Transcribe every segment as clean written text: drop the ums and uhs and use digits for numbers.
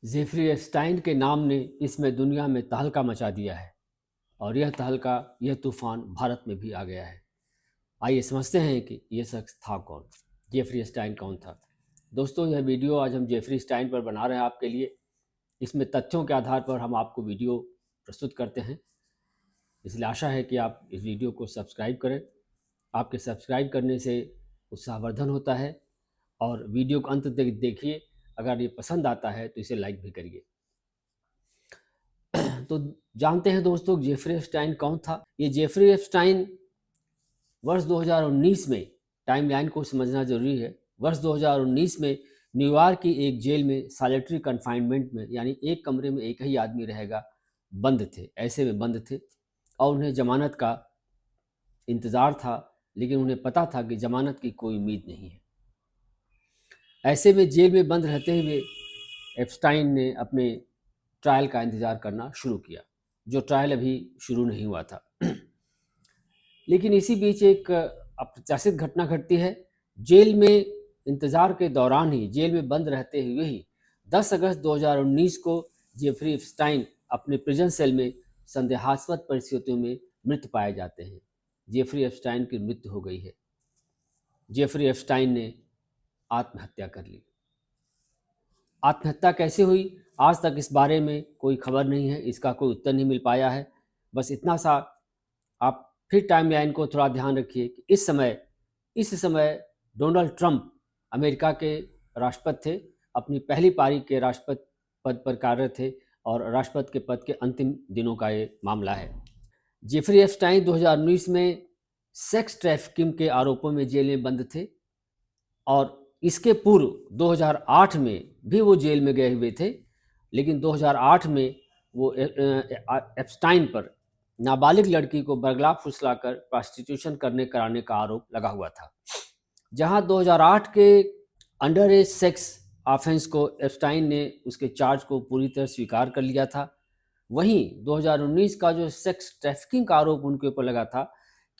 Jeffrey एप्स्टाइन के नाम ने इसमें दुनिया में तहलका मचा दिया है और यह तहलका, यह तूफान भारत में भी आ गया है। आइए समझते हैं कि यह शख्स था कौन, जेफरी एप्स्टाइन कौन था। दोस्तों, यह वीडियो आज हम जेफरी एप्स्टाइन पर बना रहे हैं आपके लिए। इसमें तथ्यों के आधार पर हम आपको वीडियो प्रस्तुत करते हैं, इसलिए आशा है कि आप इस वीडियो को सब्सक्राइब करें। आपके सब्सक्राइब करने से उत्साहवर्धन होता है और वीडियो को अंत तक देखिए। अगर ये पसंद आता है तो इसे लाइक भी करिए। तो जानते हैं दोस्तों, जेफरी एप्स्टाइन कौन था। ये जेफरी एप्स्टाइन वर्ष 2019 में, टाइमलाइन को समझना जरूरी है, वर्ष 2019 में न्यूयॉर्क की एक जेल में सॉलिटरी कन्फाइनमेंट में, यानी एक कमरे में एक ही आदमी रहेगा, बंद थे, ऐसे में बंद थे और उन्हें जमानत का इंतज़ार था, लेकिन उन्हें पता था कि जमानत की कोई उम्मीद नहीं है। ऐसे में जेल में बंद रहते हुए एप्स्टाइन ने अपने ट्रायल का इंतज़ार करना शुरू किया, जो ट्रायल अभी शुरू नहीं हुआ था। लेकिन इसी बीच एक अप्रत्याशित घटना घटती है। जेल में इंतज़ार के दौरान ही, जेल में बंद रहते हुए ही 10 अगस्त 2019 को जेफरी एप्स्टाइन अपने प्रिजन सेल में संदेहास्पद परिस्थितियों में मृत पाए जाते हैं। जेफरी एप्स्टाइन की मृत्यु हो गई है। जेफरी एप्स्टाइन ने आत्महत्या कर ली। आत्महत्या कैसे हुई, आज तक इस बारे में कोई खबर नहीं है, इसका कोई उत्तर नहीं मिल पाया है। बस इतना सा आप फिर टाइमलाइन को थोड़ा ध्यान रखिए कि इस समय डोनाल्ड ट्रंप अमेरिका के राष्ट्रपति थे, अपनी पहली पारी के राष्ट्रपति पद पर कार्यरत थे और राष्ट्रपति के पद के अंतिम दिनों का ये मामला है। जेफरी एप्स्टाइन 2019 में सेक्स ट्रैफिकिंग के आरोपों में जेल में बंद थे और इसके पूर्व 2008 में भी वो जेल में गए हुए थे, लेकिन 2008 में वो एप्स्टाइन पर नाबालिग लड़की को बरगला फुसलाकर प्रोस्टिट्यूशन कराने का आरोप लगा हुआ था। जहां 2008 के अंडर एज सेक्स ऑफेंस को एप्स्टाइन ने उसके चार्ज को पूरी तरह स्वीकार कर लिया था, वहीं 2019 का जो सेक्स ट्रैफिकिंग का आरोप उनके ऊपर लगा था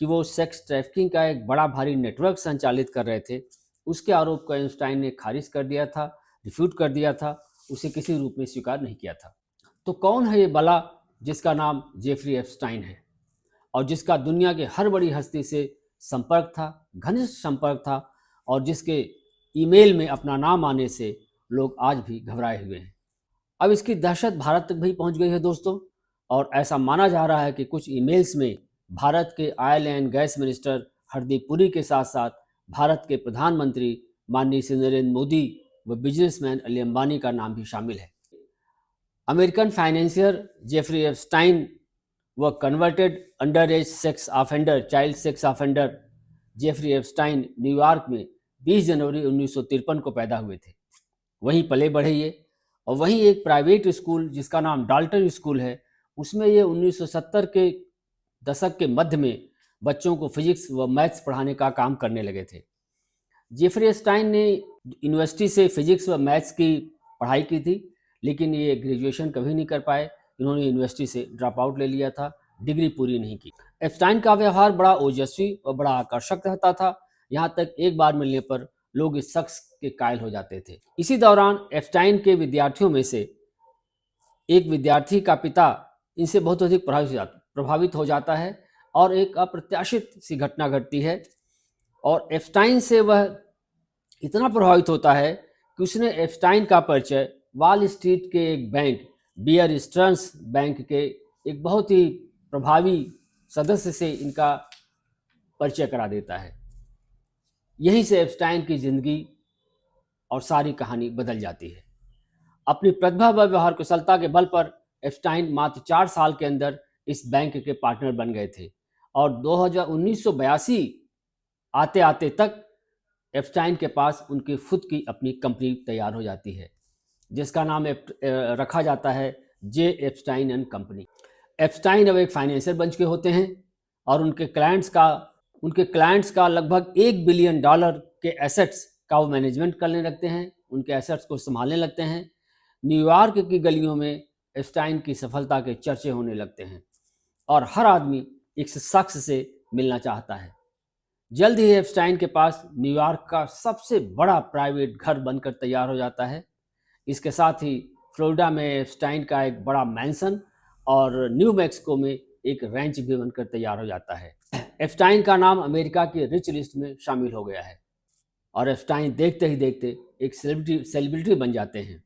कि वो सेक्स ट्रैफिकिंग का एक बड़ा भारी नेटवर्क संचालित कर रहे थे, उसके आरोप को एप्स्टाइन ने खारिज कर दिया था, रिफ्यूट कर दिया था, उसे किसी रूप में स्वीकार नहीं किया था। तो कौन है ये बला जिसका नाम जेफरी एप्स्टाइन है और जिसका दुनिया के हर बड़ी हस्ती से संपर्क था, घनिष्ठ संपर्क था, और जिसके ईमेल में अपना नाम आने से लोग आज भी घबराए हुए हैं। अब इसकी दहशत भारत तक भी पहुंच गई है दोस्तों, और ऐसा माना जा रहा है कि कुछ ईमेल्स में भारत के oil and gas minister Hardeep Puri के साथ साथ भारत के प्रधानमंत्री माननीय श्री नरेंद्र मोदी व बिजनेसमैन अली अंबानी का नाम भी शामिल है। अमेरिकन फाइनेंशियर जेफरी एप्स्टाइन व converted under age sex offender, child sex offender Jeffrey Epstein New York में 20 जनवरी 1953 को पैदा हुए थे। वहीं पले बढ़े ये, और वहीं एक प्राइवेट स्कूल जिसका नाम डाल्टन स्कूल है, उसमें ये 1970 के दशक के मध्य में बच्चों को फिजिक्स व मैथ्स पढ़ाने का काम करने लगे थे। जेफरी एप्स्टाइन ने यूनिवर्सिटी से फिजिक्स व मैथ्स की पढ़ाई की थी, लेकिन ये ग्रेजुएशन कभी नहीं कर पाए। इन्होंने यूनिवर्सिटी से ड्रॉप आउट ले लिया था, डिग्री पूरी नहीं की। एप्स्टाइन का व्यवहार बड़ा ओजस्वी और बड़ा आकर्षक रहता था, यहाँ तक एक बार मिलने पर लोग इस शख्स के कायल हो जाते थे। इसी दौरान एप्स्टाइन के विद्यार्थियों में से एक विद्यार्थी का पिता इनसे बहुत अधिक प्रभावित हो जाता है और एक अप्रत्याशित सी घटना घटती है, और एप्स्टाइन से वह इतना प्रभावित होता है कि उसने एप्स्टाइन का परिचय वॉल स्ट्रीट के एक बैंक, बियर स्टर्न्स बैंक के एक बहुत ही प्रभावी सदस्य से इनका परिचय करा देता है। यहीं से एप्स्टाइन की जिंदगी और सारी कहानी बदल जाती है। अपनी प्रतिभा व व्यवहार कुशलता के बल पर एप्स्टाइन मात्र 4 साल के अंदर इस बैंक के पार्टनर बन गए थे, और 1982 आते आते तक एप्स्टाइन के पास उनकी खुद की अपनी कंपनी तैयार हो जाती है, जिसका नाम रखा जाता है जे एप्स्टाइन एंड कंपनी। एप्स्टाइन अब एक फाइनेंसर बन चुके होते हैं और उनके क्लाइंट्स का लगभग $1 बिलियन के एसेट्स का वो मैनेजमेंट करने लगते हैं, उनके एसेट्स को संभालने लगते हैं। न्यूयॉर्क की गलियों में एप्स्टाइन की सफलता के चर्चे होने लगते हैं और हर आदमी इस शख्स से मिलना चाहता है। जल्द ही एप्स्टाइन के पास न्यूयॉर्क का सबसे बड़ा प्राइवेट घर बनकर तैयार हो जाता है। इसके साथ ही फ्लोरिडा में एप्स्टाइन का एक बड़ा मैंसन और न्यू मैक्सिको में एक रैंच भी बनकर तैयार हो जाता है। एप्स्टाइन का नाम अमेरिका की रिच लिस्ट में शामिल हो गया है और एप्स्टाइन देखते ही देखते एक सेलिब्रिटी बन जाते हैं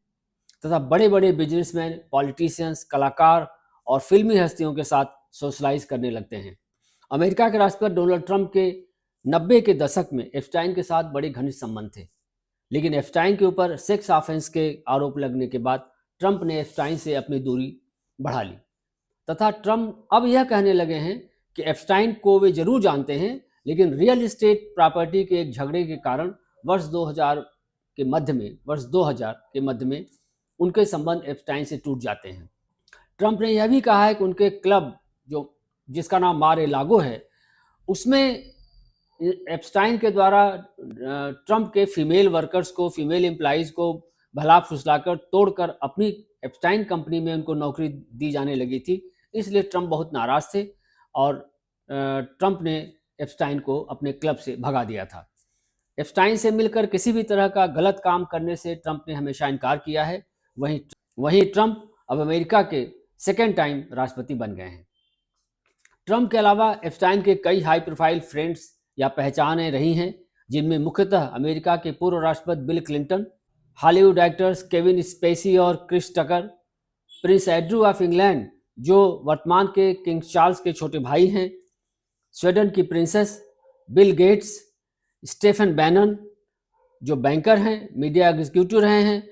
तथा बड़े बड़े बिजनेसमैन, पॉलिटिशियंस, कलाकार और फिल्मी हस्तियों के साथ सोशलाइज करने लगते हैं। अमेरिका के राष्ट्रपति डोनाल्ड ट्रंप के 90 के दशक में एप्स्टाइन के साथ बड़े घनिष्ठ संबंध थे, लेकिन एप्स्टाइन के ऊपर सेक्स ऑफेंस के आरोप लगने के बाद ट्रंप ने एप्स्टाइन से अपनी दूरी बढ़ा ली तथा ट्रंप अब यह कहने लगे हैं कि एप्स्टाइन को वे जरूर जानते हैं, लेकिन रियल एस्टेट प्रॉपर्टी के एक झगड़े के कारण वर्ष 2000 के मध्य में उनके संबंध एप्स्टाइन से टूट जाते हैं। ट्रंप ने यह भी कहा है कि उनके क्लब जिसका नाम मारे लागो है, उसमें एप्स्टाइन के द्वारा ट्रंप के फीमेल वर्कर्स को, फीमेल एम्प्लॉइज को भला फुसलाकर तोड़कर अपनी एप्स्टाइन कंपनी में उनको नौकरी दी जाने लगी थी। इसलिए ट्रंप बहुत नाराज थे और ट्रंप ने एप्स्टाइन को अपने क्लब से भगा दिया था। एप्स्टाइन से मिलकर किसी भी तरह का गलत काम करने से ट्रंप ने हमेशा इनकार किया है। वहीं ट्रंप अब अमेरिका के सेकेंड टाइम राष्ट्रपति बन गए हैं। ट्रंप के अलावा एप्स्टाइन के कई हाई प्रोफाइल फ्रेंड्स या पहचानें रही हैं, जिनमें मुख्यतः अमेरिका के पूर्व राष्ट्रपति Bill Clinton, Hollywood actors Kevin Spacey और Chris Tucker, Prince Andrew of England जो वर्तमान के किंग चार्ल्स के छोटे भाई हैं, स्वीडन की प्रिंसेस, बिल गेट्स, स्टेफन बैनन जो बैंकर हैं, मीडिया एग्जीक्यूटिव रहे हैं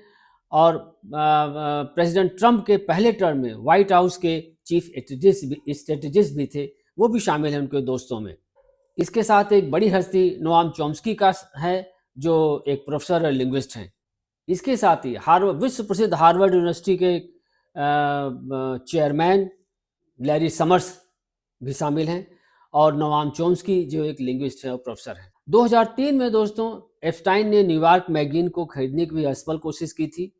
और प्रेसिडेंट ट्रंप के पहले टर्म में व्हाइट हाउस के चीफ स्ट्रेटेजिस्ट भी थे, वो भी शामिल हैं उनके दोस्तों में। इसके साथ एक बड़ी हस्ती नोआम चॉम्स्की का है जो एक प्रोफेसर और लिंग्विस्ट हैं। इसके साथ ही विश्व प्रसिद्ध हार्वर्ड यूनिवर्सिटी के चेयरमैन लैरी समर्स भी शामिल हैं और नोआम चॉम्स्की जो एक लिंग्विस्ट है और प्रोफेसर हैं। 2003 में दोस्तों एप्स्टाइन ने न्यूयॉर्क मैगजीन को खरीदने की भी असफल कोशिश की थी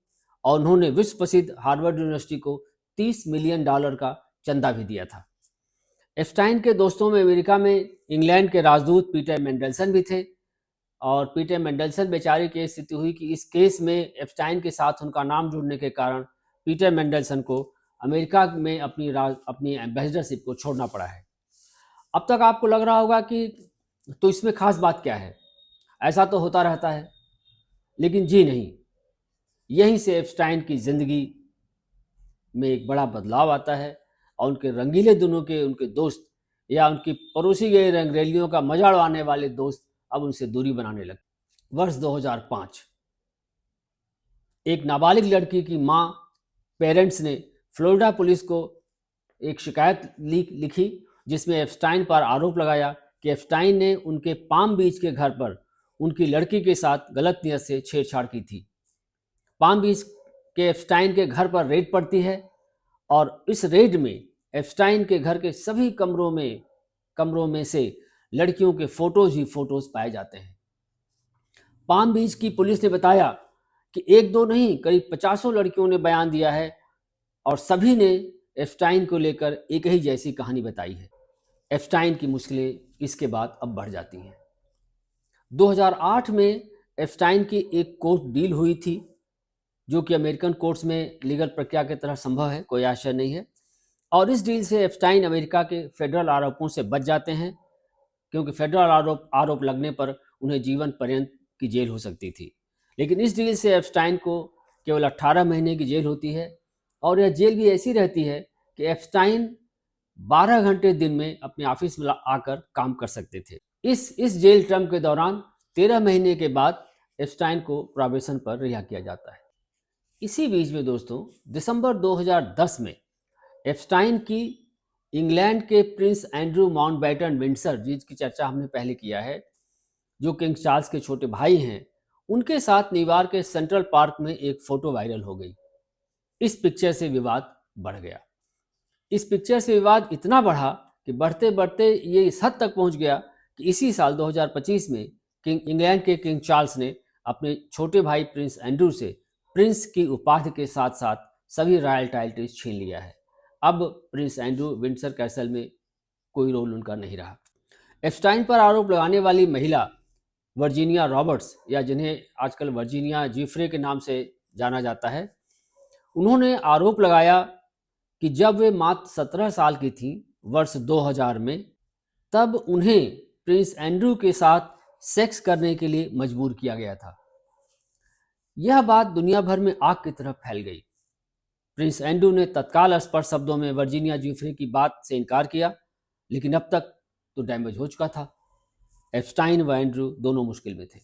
और उन्होंने विश्व प्रसिद्ध हार्वर्ड यूनिवर्सिटी को $30 मिलियन का चंदा भी दिया था। एप्स्टाइन के दोस्तों में अमेरिका में इंग्लैंड के राजदूत पीटर मेंडलसन भी थे और पीटर मेंडलसन बेचारे की स्थिति हुई कि इस केस में एप्स्टाइन के साथ उनका नाम जुड़ने के कारण पीटर मेंडलसन को अमेरिका में अपनी एम्बेसडरशिप को छोड़ना पड़ा है। अब तक आपको लग रहा होगा कि तो इसमें खास बात क्या है, ऐसा तो होता रहता है, लेकिन जी नहीं, यहीं से एप्स्टाइन की जिंदगी में एक बड़ा बदलाव आता है और उनके रंगीले दिनों के उनके दोस्त या उनकी परोसी गई रंगरेलियों का मजा उड़ाने वाले दोस्त अब उनसे दूरी बनाने लगे। वर्ष 2005 एक नाबालिग लड़की की मां पेरेंट्स ने फ्लोरिडा पुलिस को एक शिकायत लिखी जिसमें एप्स्टाइन पर आरोप लगाया कि एप्स्टाइन ने उनके पाम बीच के घर पर उनकी लड़की के साथ गलत नियत से छेड़छाड़ की थी। पाम बीच के एप्स्टाइन के घर पर रेड पड़ती है और इस रेड में एप्स्टाइन के घर के सभी कमरों में से लड़कियों के फोटोज ही फोटोज पाए जाते हैं। पाम बीच की पुलिस ने बताया कि एक दो नहीं करीब 50 लड़कियों ने बयान दिया है और सभी ने एप्स्टाइन को लेकर एक ही जैसी कहानी बताई है। एप्स्टाइन की मुश्किलें इसके बाद अब बढ़ जाती हैं। 2008 में एप्स्टाइन की एक कोर्ट डील हुई थी जो कि अमेरिकन कोर्ट्स में लीगल प्रक्रिया की तरह संभव है, कोई आश्चर्य नहीं है, और इस डील से एप्स्टाइन अमेरिका के फेडरल आरोपों से बच जाते हैं क्योंकि फेडरल आरोप लगने पर उन्हें जीवन पर्यंत की जेल हो सकती थी। लेकिन इस डील से एप्स्टाइन को केवल 18 महीने की जेल होती है और यह जेल भी ऐसी रहती है कि एप्स्टाइन 12 घंटे दिन में अपने ऑफिस में आकर काम कर सकते थे। इस जेल टर्म के दौरान 13 महीने के बाद एप्स्टाइन को प्रोबेशन पर रिहा किया जाता है। इसी बीच में दोस्तों दिसंबर 2010 में एप्स्टाइन की इंग्लैंड के प्रिंस एंड्रू माउंटबेटन विंडसर जिसकी चर्चा हमने पहले किया है, जो किंग चार्ल्स के छोटे भाई हैं, उनके साथ न्यूयॉर्क के सेंट्रल पार्क में एक फोटो वायरल हो गई। इस पिक्चर से विवाद बढ़ गया। इस पिक्चर से विवाद इतना बढ़ा कि बढ़ते बढ़ते ये इस हद तक पहुंच गया कि इसी साल 2025 में इंग्लैंड के किंग चार्ल्स ने अपने छोटे भाई प्रिंस एंड्रू से प्रिंस की उपाधि के साथ साथ सभी रॉयल टाइटल्स छीन लिया है। अब प्रिंस एंड्रू विंडसर कैसल में कोई रोल उनका नहीं रहा। एप्स्टाइन पर आरोप लगाने वाली महिला वर्जीनिया रॉबर्ट्स, या जिन्हें आजकल वर्जीनिया जिफ्रे के नाम से जाना जाता है, उन्होंने आरोप लगाया कि जब वे मात्र 17 साल की थीं वर्ष 2000 में, तब उन्हें प्रिंस एंड्रू के साथ सेक्स करने के लिए मजबूर किया गया था। यह बात दुनिया भर में आग की तरह फैल गई। प्रिंस एंड्रू ने तत्काल स्पष्ट शब्दों में वर्जीनिया जियोफ्रे की बात से इनकार किया, लेकिन अब तक तो डैमेज हो चुका था। एप्स्टाइन व एंड्रू दोनों मुश्किल में थे।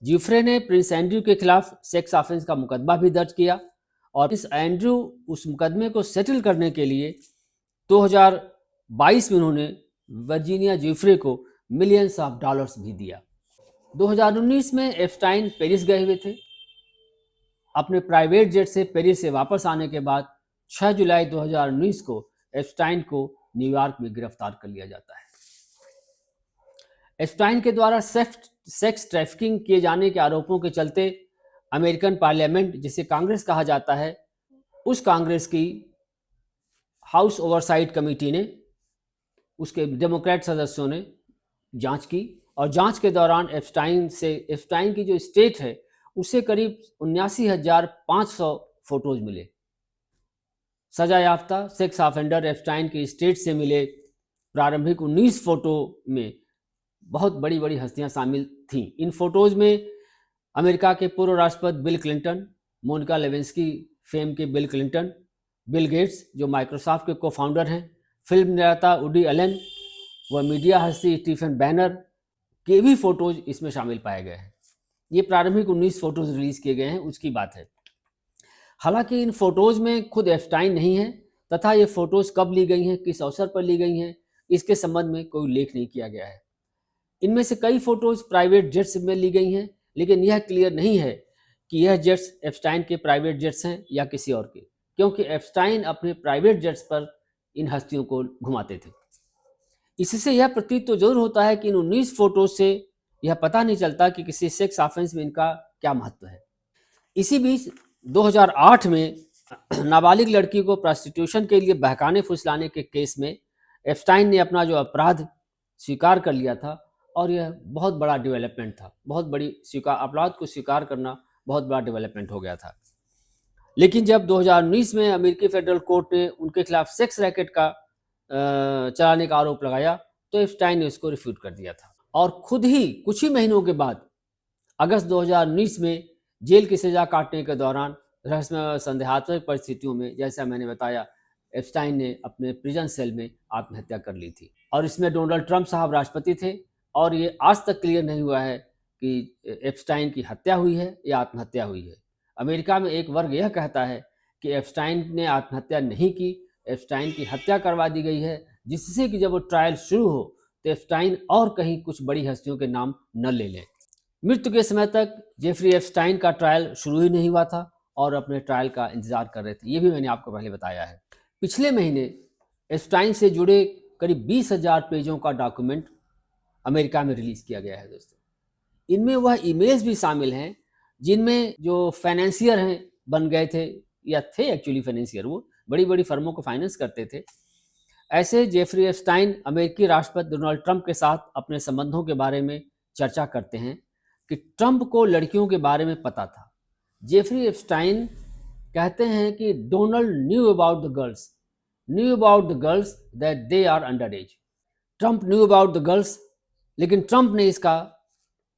जियोफ्रे ने प्रिंस एंड्रू के खिलाफ सेक्स ऑफेंस का मुकदमा भी दर्ज किया और प्रिंस एंड्रू उस मुकदमे को सेटल करने के लिए 2022 में उन्होंने वर्जीनिया जियोफ्रे को मिलियंस ऑफ डॉलर्स भी दिया। 2019 में एप्स्टाइन पेरिस गए हुए थे। अपने प्राइवेट जेट से पेरिस से वापस आने के बाद 6 जुलाई 2019 को एप्स्टाइन को न्यूयॉर्क में गिरफ्तार कर लिया जाता है। एप्स्टाइन के द्वारा सेक्स ट्रैफिकिंग किए जाने के आरोपों के चलते अमेरिकन पार्लियामेंट, जिसे कांग्रेस कहा जाता है, उस कांग्रेस की हाउस ओवरसाइट कमेटी ने, उसके डेमोक्रेट सदस्यों ने जांच की और जांच के दौरान एप्स्टाइन की जो स्टेट है उससे करीब 79,500 फोटोज मिले। सजा याफ्ता सेक्स ऑफेंडर एप्स्टाइन के स्टेट से मिले प्रारंभिक 19 फोटो में बहुत बड़ी बड़ी हस्तियां शामिल थीं। इन फोटोज में अमेरिका के पूर्व राष्ट्रपति Bill Clinton, Monika Lewinsky fame के बिल क्लिंटन, बिल गेट्स जो माइक्रोसॉफ्ट के को फाउंडर हैं, फिल्म निर्माता वुडी एलन व मीडिया हस्ती स्टीफन बैनर के भी फोटोज इसमें शामिल पाए गए हैं। ये प्रारंभिक 19 फोटोज रिलीज किए गए हैं, उसकी बात है। हालांकि इन फोटोज में खुद एप्स्टाइन नहीं है तथा ये फोटोज कब ली गई हैं, किस अवसर पर ली गई हैं, इसके संबंध में कोई उल्लेख नहीं किया गया है। इनमें से कई फोटोज प्राइवेट जेट्स में ली गई हैं, लेकिन यह क्लियर नहीं है कि यह जेट्स एप्स्टाइन के प्राइवेट जेट्स हैं या किसी और के, क्योंकि एप्स्टाइन अपने प्राइवेट जेट्स पर इन हस्तियों को घुमाते थे। इससे यह प्रतीत तो जरूर होता है कि इन 19 फोटोज से यह पता नहीं चलता कि किसी सेक्स ऑफेंस में इनका क्या महत्व है। इसी बीच 2008 में नाबालिग लड़की को प्रोस्टिट्यूशन के लिए बहकाने फुसलाने के केस में एप्स्टाइन ने अपना जो अपराध स्वीकार कर लिया था और यह बहुत बड़ा डेवलपमेंट था। बहुत बड़ी अपराध को स्वीकार करना बहुत बड़ा डेवलपमेंट हो गया था। लेकिन जब 2019 में अमेरिकी फेडरल कोर्ट ने उनके खिलाफ सेक्स रैकेट का चलाने का आरोप लगाया तो एप्स्टाइन ने उसको रिफ्यूट कर दिया था और खुद ही कुछ ही महीनों के बाद अगस्त 2019 में जेल की सजा काटने के दौरान रहस्यमय संदेहात्मक परिस्थितियों में, जैसा मैंने बताया, एप्स्टाइन ने अपने प्रिजन सेल में आत्महत्या कर ली थी। और इसमें डोनाल्ड ट्रंप साहब राष्ट्रपति थे और ये आज तक क्लियर नहीं हुआ है कि एप्स्टाइन की हत्या हुई है या आत्महत्या हुई है। अमेरिका में एक वर्ग यह कहता है कि एप्स्टाइन ने आत्महत्या नहीं की, एप्स्टाइन की हत्या करवा दी गई है, जिससे कि जब वो ट्रायल शुरू हो तो एप्स्टाइन और कहीं कुछ बड़ी हस्तियों के नाम न ले लें। मृत्यु के समय तक जेफरी एप्स्टाइन का ट्रायल शुरू ही नहीं हुआ था और अपने ट्रायल का इंतजार कर रहे थे। ये भी मैंने आपको पहले बताया है। पिछले महीने एप्स्टाइन से जुड़े करीब 20,000 पेजों का डॉक्यूमेंट अमेरिका में रिलीज किया गया है दोस्तों। इनमें वह ईमेल्स भी शामिल हैं जिनमें जो फाइनेंसियर हैं बन गए थे या थे एक्चुअली फाइनेंसियर, वो बड़ी बड़ी फर्मों को फाइनेंस करते थे। ऐसे जेफरी एप्स्टाइन अमेरिकी राष्ट्रपति डोनाल्ड ट्रंप के साथ अपने संबंधों के बारे में चर्चा करते हैं कि ट्रंप को लड़कियों के बारे में पता था। जेफरी एप्स्टाइन कहते हैं कि Donald knew about the girls that they are under age. Trump knew about the girls, लेकिन ट्रंप ने इसका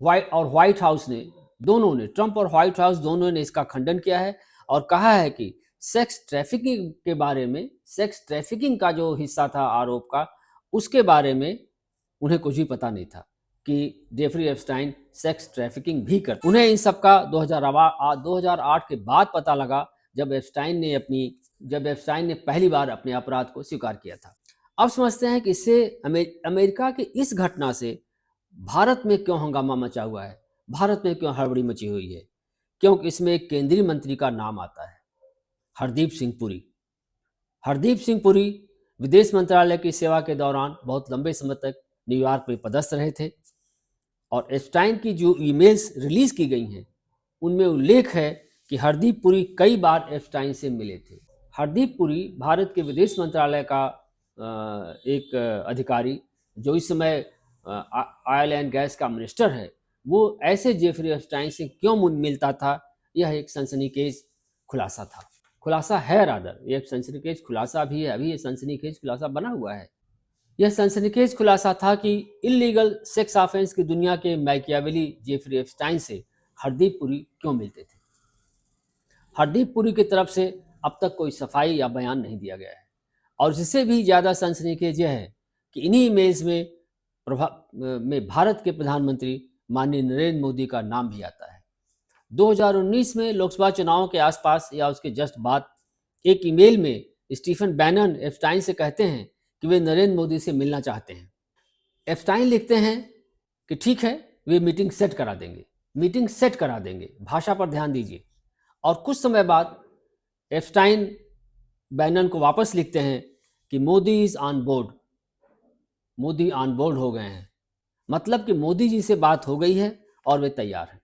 व्हाइट हाउस ने, दोनों ने, ट्रंप और व्हाइट हाउस दोनों ने इसका खंडन किया है और कहा है कि सेक्स ट्रैफिकिंग के बारे में, सेक्स ट्रैफिकिंग का जो हिस्सा था आरोप का, उसके बारे में उन्हें कुछ भी पता नहीं था कि जेफरी एप्स्टाइन सेक्स ट्रैफिकिंग भी करते। उन्हें इन सब का 2008 के बाद पता लगा जब एप्स्टाइन ने पहली बार अपने अपराध को स्वीकार किया था। अब समझते हैं कि इससे अमेरिका की इस घटना से भारत में क्यों हंगामा मचा हुआ है, भारत में क्यों हड़बड़ी मची हुई है, क्योंकि इसमें एक केंद्रीय मंत्री का नाम आता है, हरदीप सिंह पुरी। हरदीप सिंह पुरी विदेश मंत्रालय की सेवा के दौरान बहुत लंबे समय तक न्यूयॉर्क में पदस्थ रहे थे और एप्स्टाइन की जो ईमेल्स रिलीज की गई हैं उनमें उल्लेख है कि हरदीप पुरी कई बार एप्स्टाइन से मिले थे। हरदीप पुरी भारत के विदेश मंत्रालय का एक अधिकारी जो इस समय ऑयल एंड गैस का मिनिस्टर है, वो ऐसे जेफरी एप्स्टाइन से क्यों मिलता था, यह एक सनसनीखेज खुलासा था। खुलासा है, रादर ये सनसनीखेज खुलासा भी है, अभी ये सनसनीखेज खुलासा बना हुआ है। यह सनसनीखेज खुलासा था कि इल्लीगल सेक्स ऑफेंस की दुनिया के मैकियावेली जेफरी एप्स्टाइन से हरदीप पुरी क्यों मिलते थे। हरदीप पुरी की तरफ से अब तक कोई सफाई या बयान नहीं दिया गया है, और इससे भी ज़्यादा सनसनीखेज यह है कि इन्हीं ईमेल्स में भारत के प्रधानमंत्री माननीय नरेंद्र मोदी का नाम भी आता है। 2019 में लोकसभा चुनाव के आसपास या उसके जस्ट बाद एक ईमेल में स्टीफन बैनन एप्स्टाइन से कहते हैं कि वे नरेंद्र मोदी से मिलना चाहते हैं। एप्स्टाइन लिखते हैं कि ठीक है, वे मीटिंग सेट करा देंगे, भाषा पर ध्यान दीजिए। और कुछ समय बाद एप्स्टाइन बैनन को वापस लिखते हैं कि Modi is on board, Modi on board हो गए हैं, मतलब कि मोदी जी से बात हो गई है और वे तैयार हैं।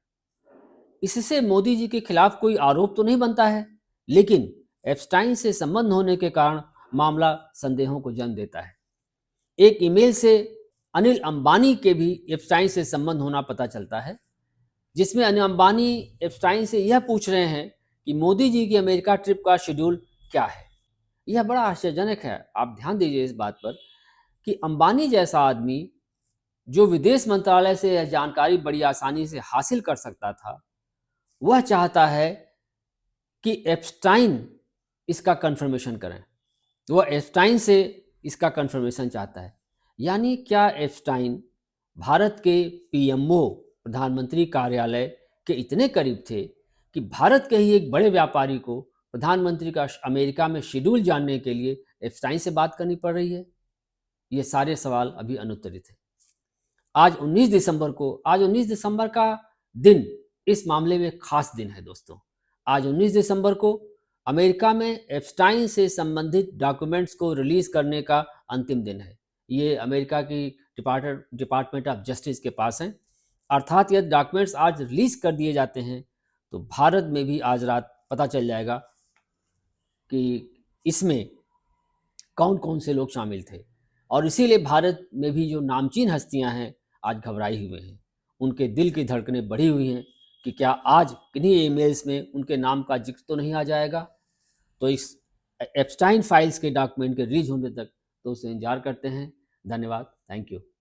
इससे मोदी जी के खिलाफ कोई आरोप तो नहीं बनता है, लेकिन एप्स्टाइन से संबंध होने के कारण मामला संदेहों को जन्म देता है। एक ईमेल से अनिल अंबानी के भी एप्स्टाइन से संबंध होना पता चलता है, जिसमें अनिल अंबानी एप्स्टाइन से यह पूछ रहे हैं कि मोदी जी की अमेरिका ट्रिप का शेड्यूल क्या है। यह बड़ा आश्चर्यजनक है। आप ध्यान दीजिए इस बात पर कि अंबानी जैसा आदमी जो विदेश मंत्रालय से यह जानकारी बड़ी आसानी से हासिल कर सकता था, वह चाहता है कि एप्स्टाइन इसका कंफर्मेशन करें। वह एप्स्टाइन से इसका कंफर्मेशन चाहता है। यानी क्या एप्स्टाइन भारत के पीएमओ प्रधानमंत्री कार्यालय के इतने करीब थे कि भारत के ही एक बड़े व्यापारी को प्रधानमंत्री का अमेरिका में शेड्यूल जानने के लिए एप्स्टाइन से बात करनी पड़ रही है? ये सारे सवाल अभी अनुत्तरित हैं। आज 19 दिसंबर का दिन इस मामले में खास दिन है दोस्तों। आज 19 दिसंबर को अमेरिका में एप्स्टाइन से संबंधित डॉक्यूमेंट्स को रिलीज करने का अंतिम दिन है। ये अमेरिका की डिपार्टमेंट ऑफ जस्टिस के पास हैं। अर्थात यदि डॉक्यूमेंट्स आज रिलीज कर दिए जाते हैं तो भारत में भी आज रात पता चल जाएगा कि इसमें कौन कौन से लोग शामिल थे। और इसीलिए भारत में भी जो नामचीन हस्तियां हैं आज घबराई हुए हैं। उनके दिल की धड़कनें बढ़ी हुई हैं कि क्या आज किन्हीं ईमेल्स में उनके नाम का जिक्र तो नहीं आ जाएगा। तो इस एप्स्टाइन फाइल्स के डॉक्यूमेंट के रिलीज होने तक तो उसे इंतजार करते हैं। धन्यवाद। Thank you.